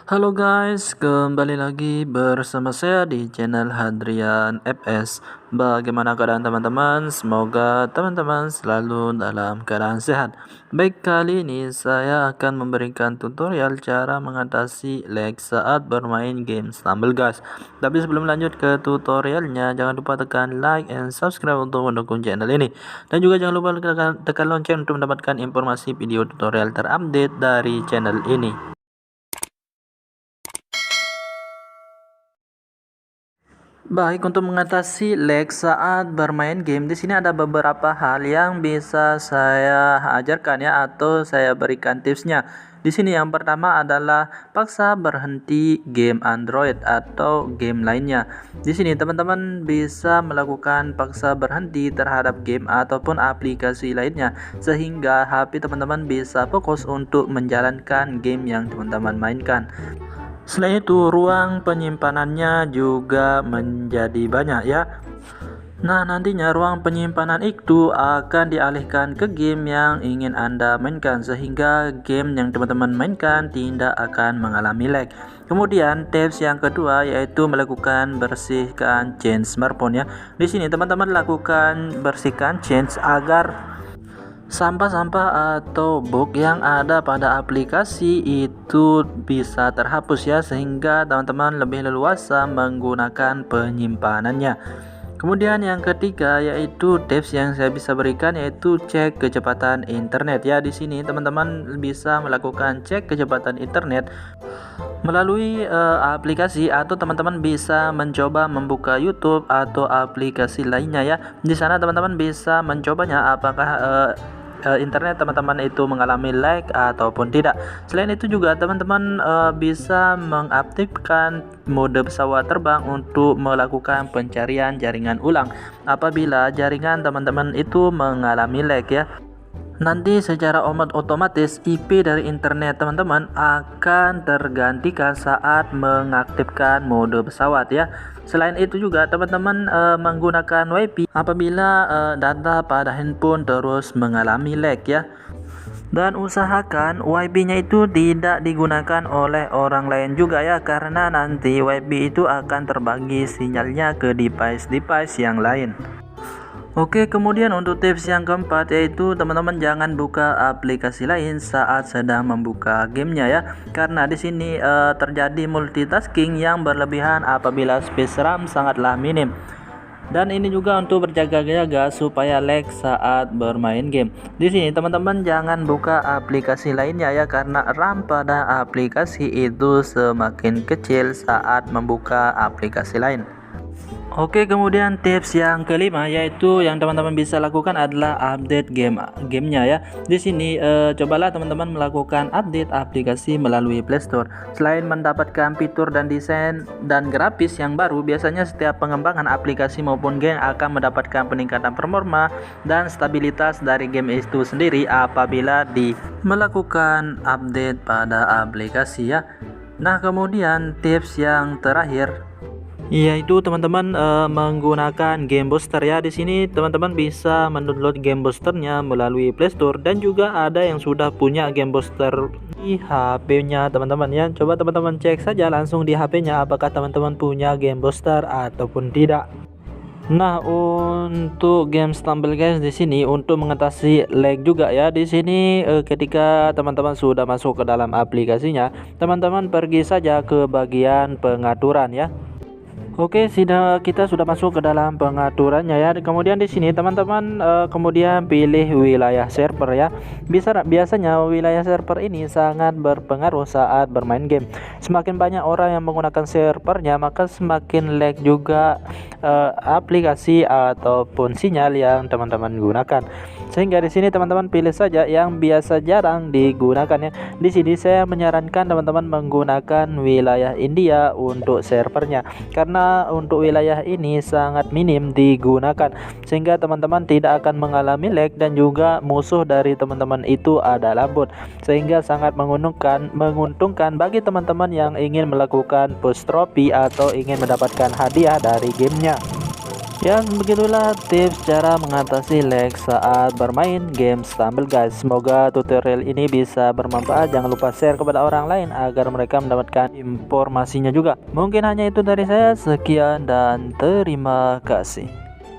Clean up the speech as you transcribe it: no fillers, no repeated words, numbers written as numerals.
Halo guys, kembali lagi bersama saya di channel Hadrian FS. Bagaimana keadaan teman-teman? Semoga teman-teman selalu dalam keadaan sehat. Baik, kali ini saya akan memberikan tutorial cara mengatasi lag saat bermain game Stumble Guys. Tapi sebelum lanjut ke tutorialnya, jangan lupa tekan like and subscribe untuk mendukung channel ini. Dan juga jangan lupa tekan lonceng untuk mendapatkan informasi video tutorial terupdate dari channel ini. Baik, untuk mengatasi lag saat bermain game, di sini ada beberapa hal yang bisa saya ajarkan ya, atau saya berikan tipsnya. Di sini yang pertama adalah paksa berhenti game Android atau game lainnya. Di sini teman-teman bisa melakukan paksa berhenti terhadap game ataupun aplikasi lainnya, sehingga HP teman-teman bisa fokus untuk menjalankan game yang teman-teman mainkan. Selain itu, ruang penyimpanannya juga menjadi banyak ya. Nah, nantinya ruang penyimpanan itu akan dialihkan ke game yang ingin Anda mainkan, sehingga game yang teman-teman mainkan tidak akan mengalami lag. Kemudian tips yang kedua yaitu melakukan bersihkan change smartphone ya. Di sini teman-teman lakukan bersihkan change agar sampah-sampah atau bug yang ada pada aplikasi itu bisa terhapus ya, sehingga teman-teman lebih leluasa menggunakan penyimpanannya. Kemudian yang ketiga yaitu tips yang saya bisa berikan yaitu cek kecepatan internet ya. Di sini teman-teman bisa melakukan cek kecepatan internet melalui aplikasi, atau teman-teman bisa mencoba membuka YouTube atau aplikasi lainnya ya. Di sana teman-teman bisa mencobanya apakah internet teman-teman itu mengalami lag ataupun tidak. Selain itu juga teman-teman bisa mengaktifkan mode pesawat terbang untuk melakukan pencarian jaringan ulang apabila jaringan teman-teman itu mengalami lag ya. Nanti secara otomatis IP dari internet teman-teman akan tergantikan saat mengaktifkan mode pesawat ya. Selain itu juga teman-teman menggunakan WiFi apabila data pada handphone terus mengalami lag ya. Dan usahakan WiFi-nya itu tidak digunakan oleh orang lain juga ya, karena nanti WiFi itu akan terbagi sinyalnya ke device-device yang lain. Oke, kemudian untuk tips yang keempat yaitu teman-teman jangan buka aplikasi lain saat sedang membuka gamenya ya, karena di sini terjadi multitasking yang berlebihan apabila space RAM sangatlah minim. Dan ini juga untuk berjaga-jaga supaya lag saat bermain game. Di sini teman-teman jangan buka aplikasi lainnya ya, karena RAM pada aplikasi itu semakin kecil saat membuka aplikasi lain. Oke, kemudian tips yang kelima yaitu yang teman-teman bisa lakukan adalah update gamenya ya. Di sini cobalah teman-teman melakukan update aplikasi melalui Play Store. Selain mendapatkan fitur dan desain dan grafis yang baru, biasanya setiap pengembangan aplikasi maupun game akan mendapatkan peningkatan performa dan stabilitas dari game itu sendiri apabila melakukan update pada aplikasi ya. Nah, kemudian tips yang terakhir yaitu teman-teman menggunakan game booster ya. Di sini teman-teman bisa mendownload game boosternya melalui Play Store, dan juga ada yang sudah punya game booster di HP-nya teman-teman ya. Coba teman-teman cek saja langsung di HP-nya apakah teman-teman punya game booster ataupun tidak. Nah, untuk game Stumble Guys di sini untuk mengatasi lag juga ya. Di sini ketika teman-teman sudah masuk ke dalam aplikasinya, teman-teman pergi saja ke bagian pengaturan ya. Oke, kita sudah masuk ke dalam pengaturannya ya. Kemudian di sini teman-teman kemudian pilih wilayah server ya. Biasanya wilayah server ini sangat berpengaruh saat bermain game. Semakin banyak orang yang menggunakan servernya, maka semakin lag juga aplikasi ataupun sinyal yang teman-teman gunakan. Sehingga di sini teman-teman pilih saja yang biasa jarang digunakan ya. Di sini saya menyarankan teman-teman menggunakan wilayah India untuk servernya, karena untuk wilayah ini sangat minim digunakan, sehingga teman-teman tidak akan mengalami lag, dan juga musuh dari teman-teman itu adalah bot, sehingga sangat menguntungkan bagi teman-teman yang ingin melakukan push trophy atau ingin mendapatkan hadiah dari gamenya. Ya, begitulah tips cara mengatasi lag saat bermain game Stumble guys. Semoga tutorial ini bisa bermanfaat. Jangan lupa share kepada orang lain agar mereka mendapatkan informasinya juga. Mungkin hanya itu dari saya. Sekian dan terima kasih.